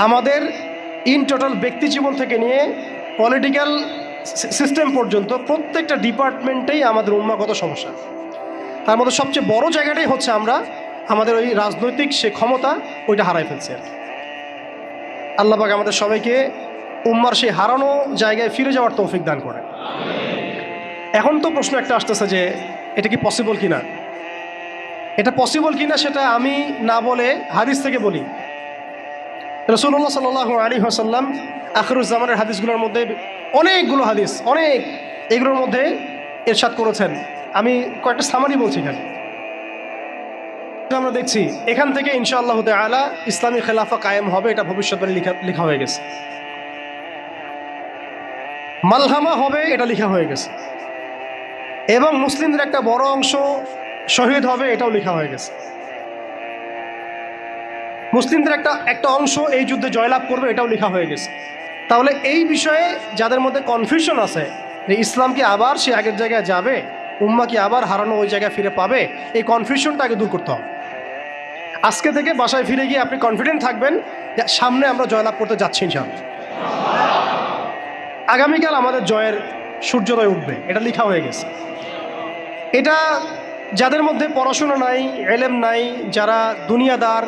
আমাদের in total ব্যক্তি জীবন থেকে নিয়ে পলিটিক্যাল সিস্টেম পর্যন্ত প্রত্যেকটা ডিপার্টমেন্টেই আমাদের উম্মাগত সমস্যা। তার মধ্যে সবচেয়ে বড় জায়গাটাই হচ্ছে আমরা আমাদের ওই রাজনৈতিক সে ক্ষমতা ওইটা হারাই ফেলছি আর কি। আল্লাহ পাক আমাদের সবাইকে উম্মার সেই হারানো জায়গায় ফিরে যাওয়ার তৌফিক দান করে। এখন তো প্রশ্ন একটা আসতেছে যে এটা কি পসিবল কিনা, এটা পসিবল কিনা সেটা আমি না বলে হাদিস থেকে বলি। রাসূলুল্লাহ সাল্লাল্লাহু আলাইহি ওয়াসাল্লাম আখিরুজ্জামানের হাদিসগুলোর মধ্যে অনেকগুলো হাদিস, অনেক এগুলোর মধ্যে ইরশাদ করেছেন। আমি কয়েকটা সামারি বলছি এখানে। আমরা দেখছি এখান থেকে ইনশাআল্লাহ তাআলা ইসলামী খেলাফা কায়েম হবে, এটা ভবিষ্যৎবাণী লেখা হয়ে গেছে। মালহামা হবে, এটা লেখা হয়ে গেছে। এবং মুসলিমদের একটা বড় অংশ শহীদ হবে, এটাও লেখা হয়ে গেছে। মুসলিমদের একটা অংশ এই যুদ্ধে জয়লাভ করবে, এটাও লেখা হয়ে গেছে। তাহলে এই বিষয়ে যাদের মধ্যে কনফিউশন আছে যে ইসলাম কি আবার সে আগের জায়গায় যাবে, উম্মা কি আবার হারানো ওই জায়গায় ফিরে পাবে, এই কনফিউশনটা আগে দূর করতে হবে। আজকে থেকে বাসায় ফিরে গিয়ে আপনি কনফিডেন্ট থাকবেন যে সামনে আমরা জয়লাভ করতে যাচ্ছি ইনশাআল্লাহ। আগামীকাল আমাদের জয়ের সূর্যোদয় উঠবে, এটা লেখা হয়ে গেছে। এটা যাদের মধ্যে পড়াশোনা নাই, এলেম নাই, যারা দুনিয়াদার,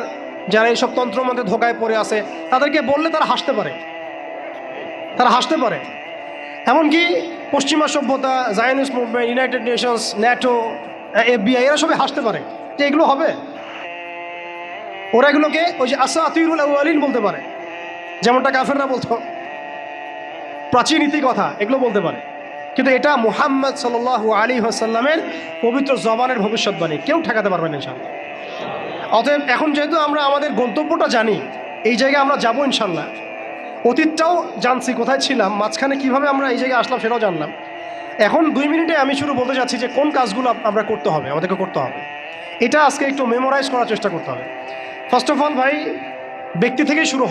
যারা এইসব তন্ত্রমন্ত্রে ধোকায় পড়ে আছে, তাদেরকে বললে তারা হাসতে পারে, এমনকি পশ্চিমা সভ্যতা, Zionist movement, United Nations, NATO, FBI এরা সবাই হাসতে পারে যে এগুলো হবে। ওরা এগুলোকে ওই যে আসাতিরুল আউয়ালিন বলতে পারে, যেমনটা কাফেররা বলতো, প্রাচীন ইতিকথা এগুলো বলতে পারে। কিন্তু এটা মুহাম্মদ সাল্লাল্লাহু আলাইহি ওয়াসাল্লামের পবিত্র জবানের ভবিষ্যৎবাণী, কেউ ঠেকাতে পারবে না ইনশাআল্লাহ। অতএব এখন যেহেতু আমরা আমাদের গন্তব্যটা জানি, এই জায়গায় আমরা যাবো ইনশাআল্লাহ, অতীতটাও জানছি কোথায় ছিলাম, মাঝখানে কিভাবে আমরা এই জায়গায় আসলাম সেটাও জানলাম। এখন 2 মিনিটে আমি শুরু বলতে চাচ্ছি যে কোন কাজগুলো আমরা করতে হবে, আমাদেরকে করতে হবে। এটা আজকে একটু মেমোরাইজ করার চেষ্টা করতে হবে। ফার্স্ট অফ অল ভাই, ব্যক্তি থেকেই শুরু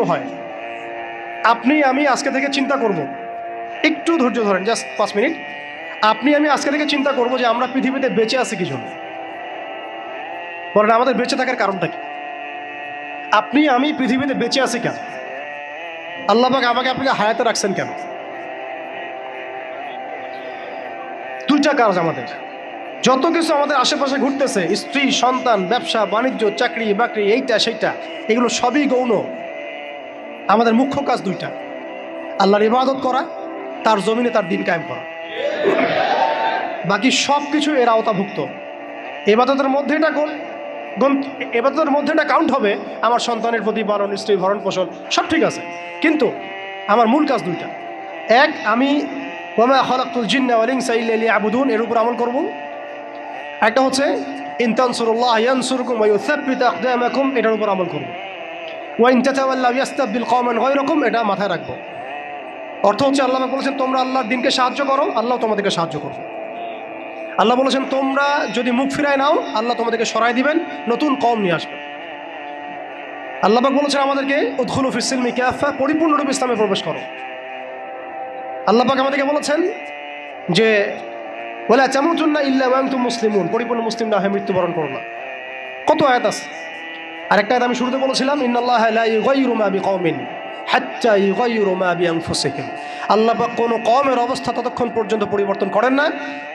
হয়। আপনি আমি আজকে থেকে চিন্তা করব, একটু ধৈর্য ধরেন, জাস্ট 5 মিনিট। আপনি আমি আজকে থেকে চিন্তা করব যে আমরা পৃথিবীতে বেঁচে আছি কি জন্য, বলেন আমাদের বেঁচে থাকার কারণটা কি? আপনি আমি পৃথিবীতে বেঁচে আছি কেন? আল্লাহ পাক আমাকে আপনাকে হায়াতে রাখছেন কেন? 2টা কাজ আমাদের। যত কিছু আমাদের আশেপাশে ঘুরতেছে, স্ত্রী, সন্তান, ব্যবসা বাণিজ্য, চাকরি বাকরি, এইটা সেইটা, এগুলো সবই গৌণ। আমাদের মুখ্য কাজ 2টা, আল্লাহর ইবাদত করা, তার জমিনে তার দিন কায়েম করা। বাকি সব কিছু এর আওতাভুক্ত। ইবাদতের মধ্যে এটা কাউন্ট হবে, আমার সন্তানের প্রতিপালন, স্ত্রী ভরণ পোষণ সব ঠিক আছে, কিন্তু আমার মূল কাজ 2টা। এক, আমি ওয়া মা খালাকতুল জিন্না ওয়াল ইনসা ইল্লা লিয়াবুদুন, এর উপর আমল করব। একটা হচ্ছে ইন তানসুরুল্লাহ ইয়ানসুরকুম ওয়া ইউসাব্বিত আকদামাকুম, এটার উপর আমল করব। ওয়া ইন তাতাওয়াল্লাউ ইয়াস্তাবদিল কওমান গায়রাকুম, এটা মাথায় রাখবো। অর্থ হচ্ছে আল্লাহ বলেছেন তোমরা আল্লাহর দিনকে সাহায্য করো, আল্লাহ তোমাদেরকে সাহায্য করবে। আল্লাহ বলেছেন তোমরা যদি মুখ ফিরায় নাও, আল্লাহ তোমাদেরকে সরাই দিবেন, নতুন কওম নিয়ে আসবে। আল্লাহ পাক বলেছেন আমাদেরকে উদখুলু ফিস সিলমি কাফা, পরিপূর্ণরূপে ইসলামে প্রবেশ করো। আল্লাহ পাক আমাদেরকে বলেছেন যে ওয়ালা তামুতুন্না ইল্লা ওয়া আনতুম মুসলিমুন, পরিপূর্ণ মুসলিম না হয়ে মৃত্যুবরণ করো না। কত আয়াত আছে। আরেকটা আয়াত আমি শুরুতে বলেছিলাম, ইন্নাল্লাহা লা ইউগাইয়িরু মা বিকওমিন হাত্তা ইউগাইয়িরু মা বিআনফুসিহিম। আল্লাহ পাক কোনো কওমের অবস্থা ততক্ষণ পর্যন্ত পরিবর্তন করেন না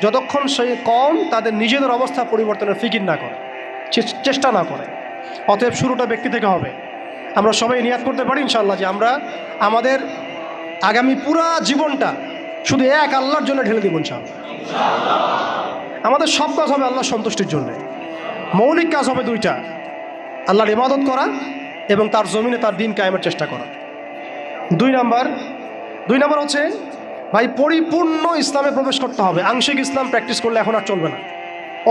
যতক্ষণ সেই কওম তাদের নিজেদের অবস্থা পরিবর্তনের ফিকির না করে, চেষ্টা না করে। অতএব শুরুটা ব্যক্তি থেকে হবে। আমরা সবাই নিয়াত করতে পারি ইনশাআল্লাহ যে আমরা আমাদের আগামী পুরা জীবনটা শুধু এক আল্লাহর জন্য ঢেলে দিব ইনশাআল্লাহ। আমাদের সব কাজ হবে আল্লাহর সন্তুষ্টির জন্য। মৌলিক কাজ হবে 2টা, আল্লাহর ইবাদত করা এবং তার জমিনে তার দিন কায়েমের চেষ্টা করা। 2 নাম্বার হচ্ছে ভাই পরিপূর্ণ ইসলামে প্রবেশ করতে হবে। আংশিক ইসলাম প্র্যাকটিস করলে এখন আর চলবে না,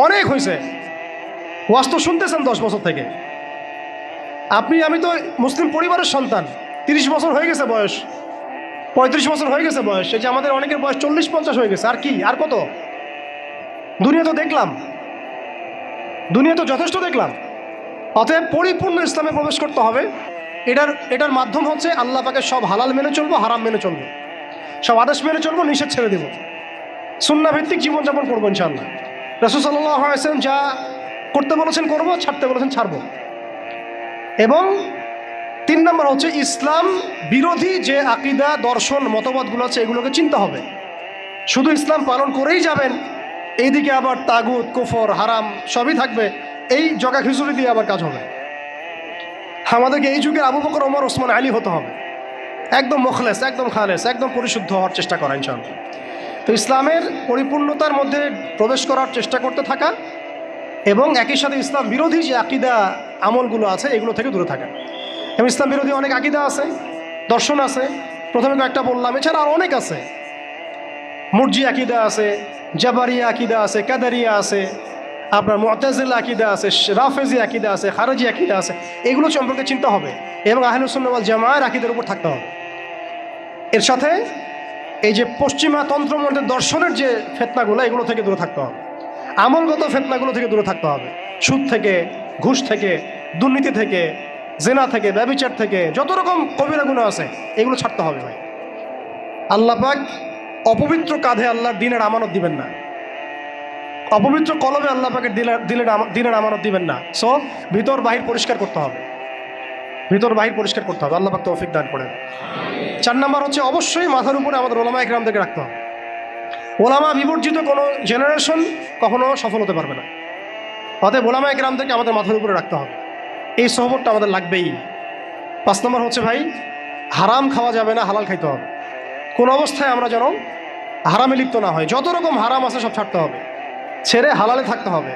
অনেক হয়েছে। ওয়াজ তো শুনতেছেন 10 বছর থেকে। আমি তো মুসলিম পরিবারের সন্তান, 30 বছর হয়ে গেছে বয়স, 35 বছর হয়ে গেছে বয়স। এই যে আমাদের অনেকের বয়স 40-50 হয়ে গেছে, আর কি, আর কত? দুনিয়া তো যথেষ্ট দেখলাম। অতএব পরিপূর্ণ ইসলামে প্রবেশ করতে হবে। এটার মাধ্যম হচ্ছে আল্লাহ পাকের সব হালাল মেনে চলবো, হারাম মেনে চলবো, সব আদেশ মেনে চলবো, নিষেধ ছেড়ে দেবো, সুন্নাহ ভিত্তিক জীবনযাপন করবো ইনশাআল্লাহ। রাসূল সাল্লাল্লাহু আলাইহি ওয়াসাল্লাম যা করতে বলেছেন করবো, ছাড়তে বলেছেন ছাড়বো। এবং 3 নম্বর হচ্ছে ইসলাম বিরোধী যে আকীদা দর্শন মতবাদগুলো আছে এগুলোকে চিনতে হবে। শুধু ইসলাম পালন করেই যাবেন, এইদিকে আবার তাগুত কুফর হারাম সবই থাকবে, এই জগা খিচুড়ি দিয়ে আবার কাজ হবে। আমাদেরকে এই যুগে আবু বকর ওমর ওসমান আলী হতে হবে, একদম মুখলেস, একদম খালেস, একদম পরিশুদ্ধ হওয়ার চেষ্টা করা ইনশাআল্লাহ। তো ইসলামের পরিপূর্ণতার মধ্যে প্রবেশ করার চেষ্টা করতে থাকা এবং একই সাথে ইসলাম বিরোধী যে আকীদা আমলগুলো আছে এগুলো থেকে দূরে থাকা। এবং ইসলাম বিরোধী অনেক আকীদা আছে, দর্শন আছে, প্রথমে কয়েকটা বললাম, এছাড়া আর অনেক আছে। মুরজি আকীদা আছে, জাবারিয়া আকীদা আছে, কাদারিয়া আছে, আপনার মুতাজিলা আকীদা আছে, রাফেজি আকীদা আছে, খারেজি আকীদা আছে, এগুলো সম্পর্কে চিন্তা হবে এবং আহলুস সুন্নাহ ওয়াল জামাআর আকীদার উপর থাকতে হবে। এর সাথে এই যে পশ্চিমা তন্ত্রমন্ত্রের দর্শনের যে ফিতনাগুলো এগুলো থেকে দূরে থাকতে হবে, আমলগত ফিতনাগুলো থেকে দূরে থাকতে হবে, সুদ থেকে, ঘুষ থেকে, দুর্নীতি থেকে, জেনা থেকে, ব্যভিচার থেকে, যত রকম কবিরা গুনাহ আছে এগুলো ছাড়তে হবে ভাই। আল্লাহ পাক অপবিত্র কাঁধে আল্লাহর দিনের আমানত দিবেন না, অপবিত্র কলবে আল্লাহ পাকের দিনের আমানত দিবেন না। সো ভিতর বাহির পরিষ্কার করতে হবে, ভিতর বাহির পরিষ্কার করতে হবে। আল্লাহ পাক তৌফিক দান করেন। 4 নম্বর হচ্ছে অবশ্যই মাথার উপরে আমাদের ওলামা ইকরামদেরকে রাখতে হবে। ওলামা বিবর্জিত কোনো জেনারেশন কখনো সফল হতে পারবে না, অতএব ওলামা ইকরামদেরকে আমাদের মাথার উপরে রাখতে হবে, এই সহবতটা আমাদের লাগবেই। 5 নম্বর হচ্ছে ভাই হারাম খাওয়া যাবে না, হালাল খাইতে হবে। কোন অবস্থায় আমরা যেন হারামে লিপ্ত না হয়, যত রকম হারাম আছে সব ছাড়তে হবে, ছেড়ে হালালে থাকতে হবে।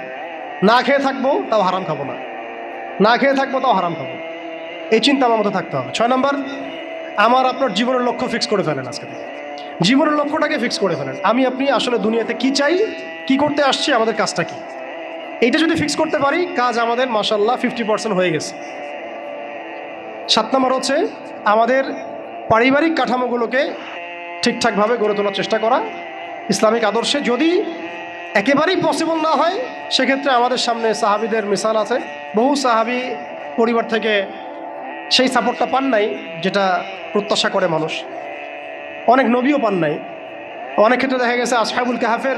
না খেয়ে থাকবো তাও হারাম খাবো না, না খেয়ে থাকবো তাও হারাম খাবো, এই চিন্তা আমার মধ্যে থাকতে হবে। 6 নম্বর আমার আপনার জীবনের লক্ষ্য ফিক্স করে ফেলেন। আজকে থেকে জীবনের লক্ষ্যটাকে ফিক্স করে ফেলেন। আমি আপনি আসলে দুনিয়াতে কি চাই, কি করতে আসছি, আমাদের কাজটা কি, এইটা যদি ফিক্স করতে পারি কাজ আমাদের মাশাআল্লাহ 50% হয়ে গেছে। 7 নম্বর হচ্ছে আমাদের পারিবারিক কাঠামোগুলোকে ঠিকঠাকভাবে গড়ে তোলার চেষ্টা করা ইসলামিক আদর্শে। যদি একেবারেই পসিবল না হয় সেক্ষেত্রে আমাদের সামনে সাহাবীদের মিসাল আছে, বহু সাহাবী পরিবার থেকে সেই সাপোর্টটা পান নাই যেটা প্রত্যাশা করে মানুষ, অনেক নবীও পান নাই, অনেক ক্ষেত্রে দেখা গেছে আসহাবুল কাহাফের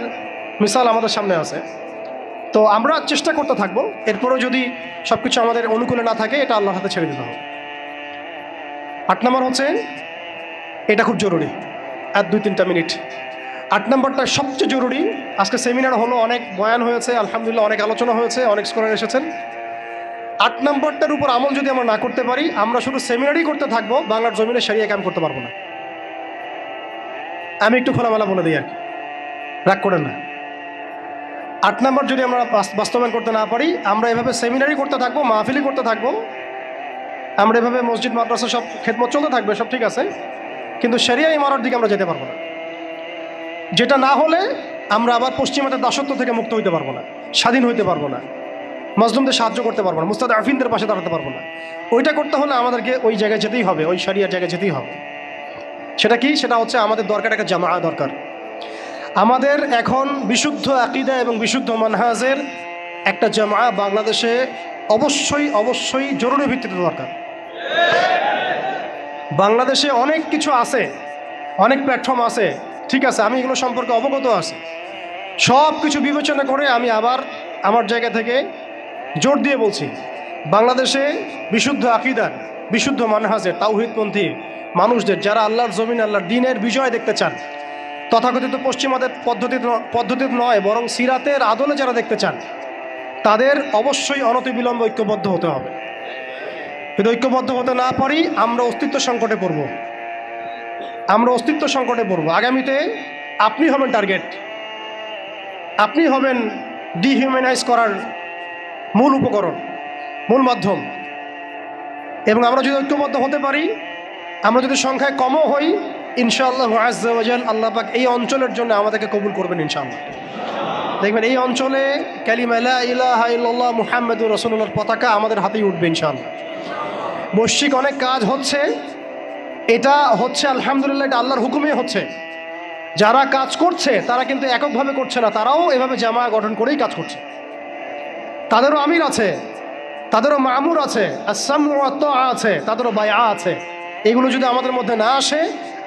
মিসাল আমাদের সামনে আছে। তো আমরা চেষ্টা করতে থাকবো, এরপরেও যদি সব কিছু আমাদের অনুকূলে না থাকে এটা আল্লাহর হাতে ছেড়ে দিতে হবে। 8 নম্বর হচ্ছে এটা খুব জরুরি, আর 2-3টা মিনিট। 8 নম্বরটা সবচেয়ে জরুরি। আজকে সেমিনার হলো, অনেক বয়ান হয়েছে, আলহামদুলিল্লাহ অনেক আলোচনা হয়েছে, অনেক স্কলার এসেছেন। 8 নম্বরটার উপর আমল যদি আমরা না করতে পারি, আমরা শুধু সেমিনারই করতে থাকবো, বাংলার জমিনে শরিয়া কায়েম করতে পারবো না। আমি একটু খোলামেলা বলে দিই আর কি, রাগ করেন না। 8 নম্বর যদি আমরা বাস্তবায়ন করতে না পারি, আমরা এভাবে সেমিনারই করতে থাকবো, মাহফিলই করতে থাকবো, আমরা এভাবে মসজিদ মাদ্রাসা সব খেদমত চলতে থাকবে, সব ঠিক আছে, কিন্তু শরিয়া ইমারতের দিকে আমরা যেতে পারবো না। যেটা না হলে আমরা আবার পশ্চিমাদের দাসত্ব থেকে মুক্ত হইতে পারবো না, স্বাধীন হইতে পারবো না, মাজলুমদের সাহায্য করতে পারবো না, মুস্তাদআফিনদের পাশে দাঁড়াতে পারবো না। ওইটা করতে হলে আমাদেরকে ওই জায়গায় যেতেই হবে, ওই শরিয়ার জায়গায় যেতেই হবে। সেটা কি? সেটা হচ্ছে আমাদের দরকার একটা জামাআ দরকার। আমাদের এখন বিশুদ্ধ আকীদা এবং বিশুদ্ধ মানহাজের একটা জামাআ বাংলাদেশে অবশ্যই অবশ্যই জরুরি ভিত্তিতে দরকার। বাংলাদেশে অনেক কিছু আছে, অনেক প্ল্যাটফর্ম আছে, ঠিক আছে, আমি এগুলো সম্পর্কে অবগত আছি। সব কিছু বিবেচনা করে আমি আবার আমার জায়গা থেকে জোর দিয়ে বলছি, বাংলাদেশে বিশুদ্ধ আকীদার, বিশুদ্ধ মানহাজের, তাওহীদপন্থী মানুষদের, যারা আল্লাহর জমিন, আল্লাহর দ্বীনের বিজয় দেখতে চান, তথাকথিত পশ্চিমাদের পদ্ধতিতে নয় বরং সিরাতের আদলে যারা দেখতে চান, তাদের অবশ্যই অনতিবিলম্বে ঐক্যবদ্ধ হতে হবে। যদি ঐক্যবদ্ধ হতে না পারি আমরা অস্তিত্ব সংকটে পড়ব, আমরা অস্তিত্ব সংকটে পড়ব। আগামীতে আপনি হবেন টার্গেট, আপনি হবেন ডিহিউম্যানাইজ করার মূল উপকরণ, মূল মাধ্যম। এবং আমরা যদি ঐক্যবদ্ধ হতে পারি, আমরা যদি সংখ্যায় কমও হই, ইনশাআল্লাহু আযজা ওয়া জাল আল্লাহ পাক এই অঞ্চলের জন্য আমাদেরকে কবুল করবেন ইনশাআল্লাহ। দেখবেন এই অঞ্চলে কালিমা লা ইলাহা ইল্লাল্লাহ মুহাম্মাদুর রাসূলুল্লাহর পতাকা আমাদের হাতেই উঠবে ইনশাআল্লাহ। বৈশ্বিক অনেক কাজ হচ্ছে, এটা হচ্ছে আলহামদুলিল্লাহ, এটা আল্লাহর হুকুমে হচ্ছে। যারা কাজ করছে তারা কিন্তু এককভাবে করছে না, তারাও এভাবে জামা গঠন করেই কাজ করছে। তাদেরও আমির আছে, তাদেরও মামুর আছে, আস-সামউ ওয়া তাআ আছে, তাদেরও বায়আ আছে। এগুলো যদি আমাদের মধ্যে না আসে,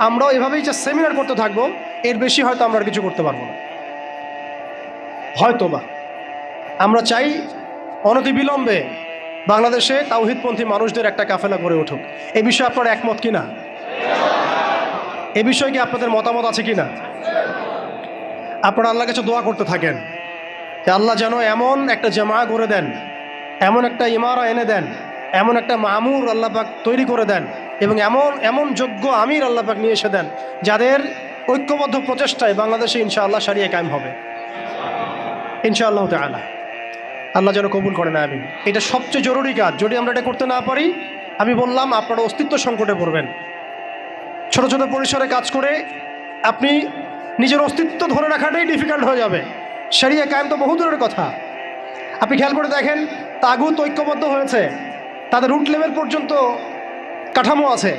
আমরাও এভাবেই যে সেমিনার করতে থাকবো, এর বেশি হয়তো আমরা আর কিছু করতে পারবো না। হয়তো বা আমরা চাই অনতিবিলম্বে বাংলাদেশে তাওহীদপন্থী মানুষদের একটা কাফেলা গড়ে উঠুক। এ বিষয়ে আপনারা একমত কিনা? এ বিষয়ে কি আপনাদের মতামত আছে কিনা? আপনারা আল্লাহর কাছে দোয়া করতে থাকেন যে আল্লাহ যেন এমন একটা জামা গড়ে দেন, এমন একটা ইমারা এনে দেন, এমন একটা মামুর আল্লাহ পাক তৈরি করে দেন, এবং এমন এমন যোগ্য আমির আল্লাহ পাক নিয়ে এসে দেন যাদের ঐক্যবদ্ধ প্রচেষ্টায় বাংলাদেশে ইনশাআল্লাহ শরিয়া কায়েম হবে ইনশাআল্লাহ তাআলা। আল্লাহ যেন কবুল করেন, আমিন। এটা সবচেয়ে জরুরি কাজ। যদি আমরা এটা করতে না পারি, আমি বললাম আপনারা অস্তিত্ব সংকটে পড়বেন। ছোট ছোট পরিসরে কাজ করে আপনি নিজের অস্তিত্ব ধরে রাখাটাই ডিফিকাল্ট হয়ে যাবে। শরিয়া কায়েম তো বহু দূরের কথা। আপনি খেয়াল করে দেখেন, তাগুত ঐক্যবদ্ধ হয়েছে, তাদের রুট লেভেল পর্যন্ত কাঠামো আছে,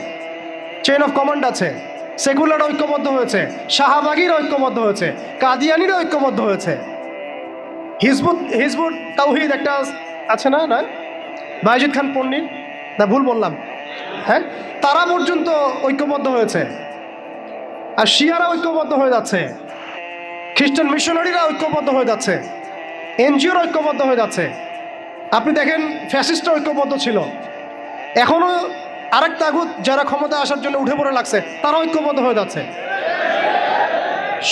চেইন অফ কমান্ড আছে। সেকুলার ঐক্যবদ্ধ হয়েছে, শাহবাগীরা ঐক্যবদ্ধ হয়েছে, কাদিয়ানিরা ঐক্যবদ্ধ হয়েছে, হিজবুত তাওহীদ একটা আছে না, না বায়েজিদ খান পন্ডিত, না ভুল বললাম? হ্যাঁ, তারা পর্যন্ত ঐক্যবদ্ধ হয়েছে। আর শিয়ারা ঐক্যবদ্ধ হয়ে যাচ্ছে, খ্রিস্টান মিশনারিরা ঐক্যবদ্ধ হয়ে যাচ্ছে, এনজিওর ঐক্যবদ্ধ হয়ে যাচ্ছে। আপনি দেখেন ফ্যাসিস্ট ঐক্যবদ্ধ ছিল, এখনও আরেক তাগুত যারা ক্ষমতা আসার জন্য উঠে পড়ে লাগছে তারা ঐক্যবদ্ধ হয়ে যাচ্ছে।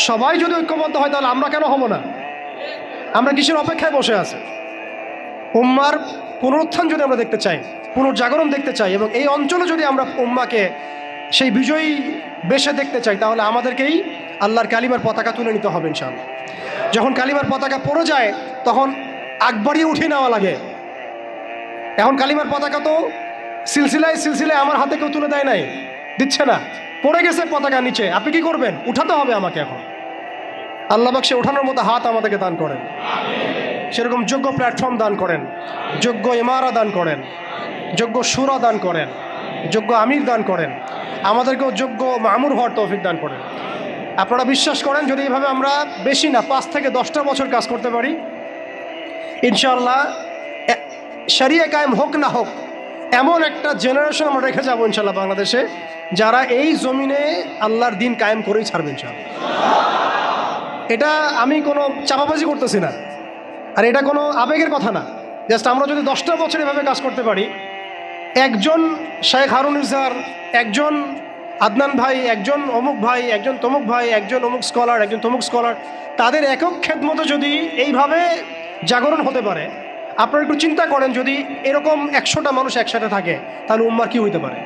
সবাই যদি ঐক্যবদ্ধ হয় তাহলে আমরা কেন হব না? আমরা কিসের অপেক্ষায় বসে আছি? উম্মার পুনরুত্থান যদি আমরা দেখতে চাই, পুনর্জাগরণ দেখতে চাই, এবং এই অঞ্চলে যদি আমরা উম্মাকে সেই বিজয়ী বেশে দেখতে চাই, তাহলে আমাদেরকেই আল্লাহর কালিমার পতাকা তুলে নিতে হবে ইনশাআল্লাহ। যখন কালিমার পতাকা পড়ে যায় তখন আগ বাড়িয়ে উঠিয়ে নেওয়া লাগে। এখন কালিমার পতাকা তো সিলসিলায় সিলসিলায় আমার হাতে কেউ তুলে দেয় নাই, দিচ্ছে না, পড়ে গেছে পতাকা নিচে। আপনি কি করবেন? উঠাতে হবে আমাকে এখন। আল্লাহ পাক সে ওঠানোর মতো হাত আমাদেরকে দান করেন, সেরকম যোগ্য প্ল্যাটফর্ম দান করেন, যোগ্য ইমারা দান করেন, যোগ্য সুরা দান করেন, যোগ্য আমির দান করেন, আমাদেরকেও যোগ্য মামুর হওয়ার তৌফিক দান করেন। আপনারা বিশ্বাস করেন যদি এইভাবে আমরা বেশি না 5 থেকে 10টা বছর কাজ করতে পারি, ইনশাআল্লাহ শরিয়া কায়েম হোক না হোক এমন একটা জেনারেশন আমরা রেখে যাবো ইনশাআল্লাহ বাংলাদেশে, যারা এই জমিনে আল্লাহর দিন কায়েম করেই ছাড়বে ইনশাআল্লাহ। এটা আমি কোনো চাপাবাজি করতেছি না, আর এটা কোনো আবেগের কথা না। জাস্ট আমরা যদি 10টা বছর এভাবে কাজ করতে পারি, একজন শেখ হারুন ইজার, একজন আদনান ভাই, একজন অমুক ভাই, একজন তমুক ভাই, একজন অমুক স্কলার, একজন তমুক স্কলার, তাদের একক খেদমতে যদি এইভাবে জাগরণ হতে পারে, আপনারা একটু চিন্তা করেন যদি এরকম 100টা মানুষ একসাথে থাকে তাহলে উম্মার কি হইতে পারে?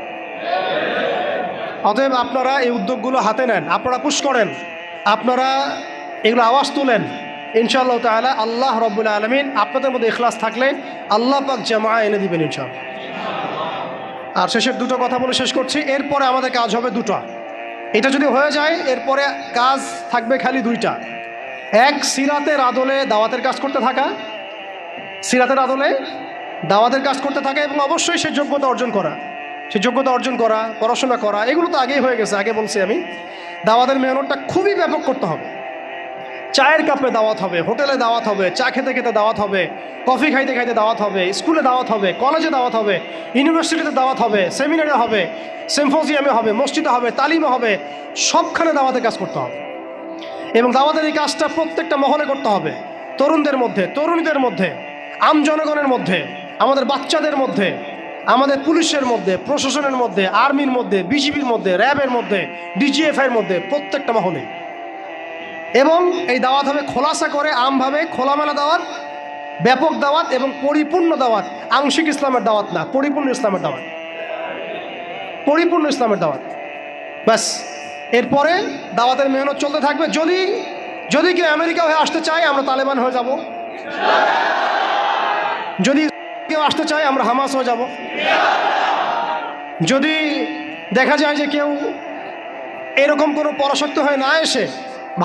অতএব আপনারা এই উদ্যোগগুলো হাতে নেন, আপনারা পুশ করেন, আপনারা এগুলো আওয়াজ তুলেন। ইনশাআল্লাহ তাআলা আল্লাহ রাব্বুল আলামিন আপনাদের মধ্যে ইখলাস থাকলে আল্লাহ পাক জামা এনে দিবেন ইনশাআল্লাহ। আর শেষের দুটো কথা বলে শেষ করছি। এরপরে আমাদের কাজ হবে দুটো। এটা যদি হয়ে যায় এরপরে কাজ থাকবে খালি দুইটা। এক, সিরাতের আদলে দাওয়াতের কাজ করতে থাকা, সিরাতের আদলে দাওয়াতের কাজ করতে থাকা, এবং অবশ্যই সে যোগ্যতা অর্জন করা, সে যোগ্যতা অর্জন করা, পড়াশোনা করা, এগুলো তো আগেই হয়ে গেছে, আগে বলছি আমি। দাওয়াতের মেহনতটা খুবই ব্যাপক করতে হবে। চায়ের কাপে দাওয়াত হবে, হোটেলে দাওয়াত হবে, চা খেতে খেতে দাওয়াত হবে, কফি খাইতে খাইতে দাওয়াত হবে, স্কুলে দাওয়াত হবে, কলেজে দাওয়াত হবে, ইউনিভার্সিটিতে দাওয়াত হবে, সেমিনারে হবে, সিম্পোজিয়ামে হবে, মসজিদে হবে, তালিমে হবে, সবখানে দাওয়াতের কাজ করতে হবে। এবং দাওয়াতের এই কাজটা প্রত্যেকটা মহলে করতে হবে, তরুণদের মধ্যে, তরুণীদের মধ্যে, আম জনগণের মধ্যে, আমাদের বাচ্চাদের মধ্যে, আমাদের পুলিশের মধ্যে, প্রশাসনের মধ্যে, আর্মির মধ্যে, বিজিবির মধ্যে, র্যাবের মধ্যে, ডিজিএফআইয়ের মধ্যে, প্রত্যেকটা মহলে। এবং এই দাওয়াত হবে খোলাসা করে, আমভাবে খোলামেলা দাওয়াত, ব্যাপক দাওয়াত এবং পরিপূর্ণ দাওয়াত। আংশিক ইসলামের দাওয়াত না, পরিপূর্ণ ইসলামের দাওয়াত, পরিপূর্ণ ইসলামের দাওয়াত। ব্যাস, এরপরে দাওয়াতের মেহনত চলতে থাকবে। যদি কেউ আমেরিকা হয়ে আসতে চায় আমরা তালেবান হয়ে যাব, যদি কেউ আসতে চায় আমরা হামাস হয়ে যাব, যদি দেখা যায় যে কেউ এরকম কোনো পরাশক্তি হয়ে না এসে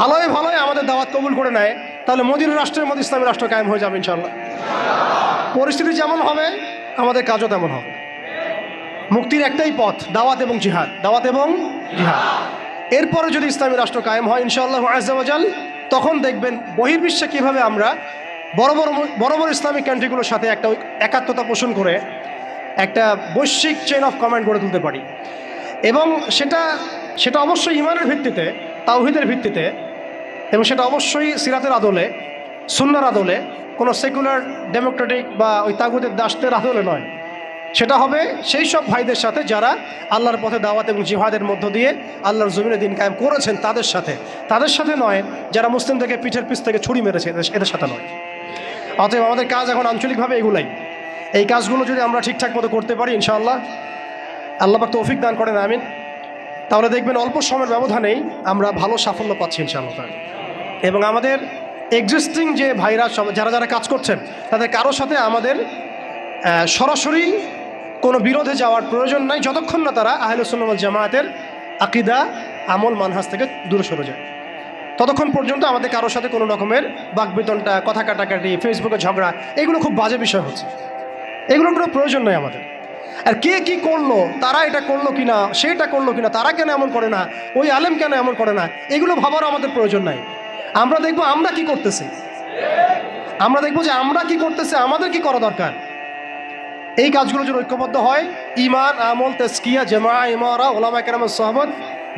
ভালোই ভালোই আমাদের দাওয়াত কবুল করে নেয়, তাহলে মদিনা রাষ্ট্রের মধ্যে ইসলামী রাষ্ট্র কায়েম হয়ে যাবে ইনশাআল্লাহ। পরিস্থিতি যেমন হবে আমাদের কাজও তেমন হবে। মুক্তির একটাই পথ, দাওয়াত এবং জিহাদ, দাওয়াত এবং জিহাদ। এরপরে যদি ইসলামী রাষ্ট্র কায়েম হয় ইনশাআল্লাহ আজ্জা ওয়া জাল, তখন দেখবেন বহির্বিশ্বে কীভাবে আমরা বড় বড় ইসলামিক কান্ট্রিগুলোর সাথে একটা একাত্মতা পোষণ করে একটা বৈশ্বিক চেইন অফ কমান্ড গড়ে তুলতে পারি। এবং সেটা অবশ্যই ইমানের ভিত্তিতে, তাওহীদের ভিত্তিতে, এবং সেটা অবশ্যই সিরাতের আদলে, সুন্নাহর আদলে, কোনো সেকুলার ডেমোক্রেটিক বা ওই তাগুতের দাসদের আদলে নয়, সেটা হবে সেই সব ভাইদের সাথে যারা আল্লাহর পথে দাওয়াত এবং জিহাদের মধ্য দিয়ে আল্লাহর জমিনে দিন কায়েম করেছেন তাদের সাথে নয়, যারা মুসলিমদেরকে পিঠের পিছ থেকে ছুরি মেরেছে এদের সাথে নয়। অতএব আমাদের কাজ এখন আঞ্চলিকভাবে এগুলাই। এই কাজগুলো যদি আমরা ঠিকঠাক মতো করতে পারি ইনশাআল্লাহ, আল্লাহ পাক তৌফিক দান করেন, আমিন, তাহলে দেখবেন অল্প সময়ের ব্যবধানেই আমরা ভালো সাফল্য পাচ্ছি ইনশাআল্লাহ। এবং আমাদের এক্সিস্টিং যে ভাইরা যারা কাজ করছেন তাদের কারোর সাথে আমাদের সরাসরি কোনো বিরোধে যাওয়ার প্রয়োজন নাই, যতক্ষণ না তারা আহলে সুন্নাত ওয়াল জামায়াতের আকীদা আমল মানহাজ থেকে দূরে সরে যায়। ততক্ষণ পর্যন্ত আমাদের কারোর সাথে কোনো রকমের বাকবিতণ্ডা, কথা কাটাকাটি, ফেসবুকে ঝগড়া, এগুলো খুব বাজে বিষয় হচ্ছে, এগুলোর কোনো প্রয়োজন নেই আমাদের। আর কে কি করলো, তারা এটা করলো কিনা, সেটা করলো কিনা, তারা কেন এমন করে না, ওই আলেম কেন এমন করে না, এগুলো ভাবারও আমাদের প্রয়োজন নাই। আমরা দেখবো আমরা কি করতেছি, আমরা দেখবো যে আমরা কি করতেছি, আমাদের কি করা দরকার। এই কাজগুলো যদি ঐক্যবদ্ধ হয়, ঈমান, আমল, তাজকিয়া, জামাআ, ইমারা, উলামা কেরামের সোহবত,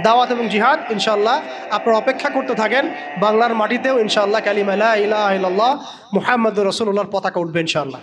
দাওয়াত এবং জিহাদ, ইনশাআল্লাহ আপনারা অপেক্ষা করতে থাকেন। বাংলার মাটিতেও ইনশাআল্লাহ কালিমা লা ইলাহা ইল্লাল্লাহ মুহাম্মাদুর রাসূলুল্লাহর পতাকা উঠবে ইনশাআল্লাহ।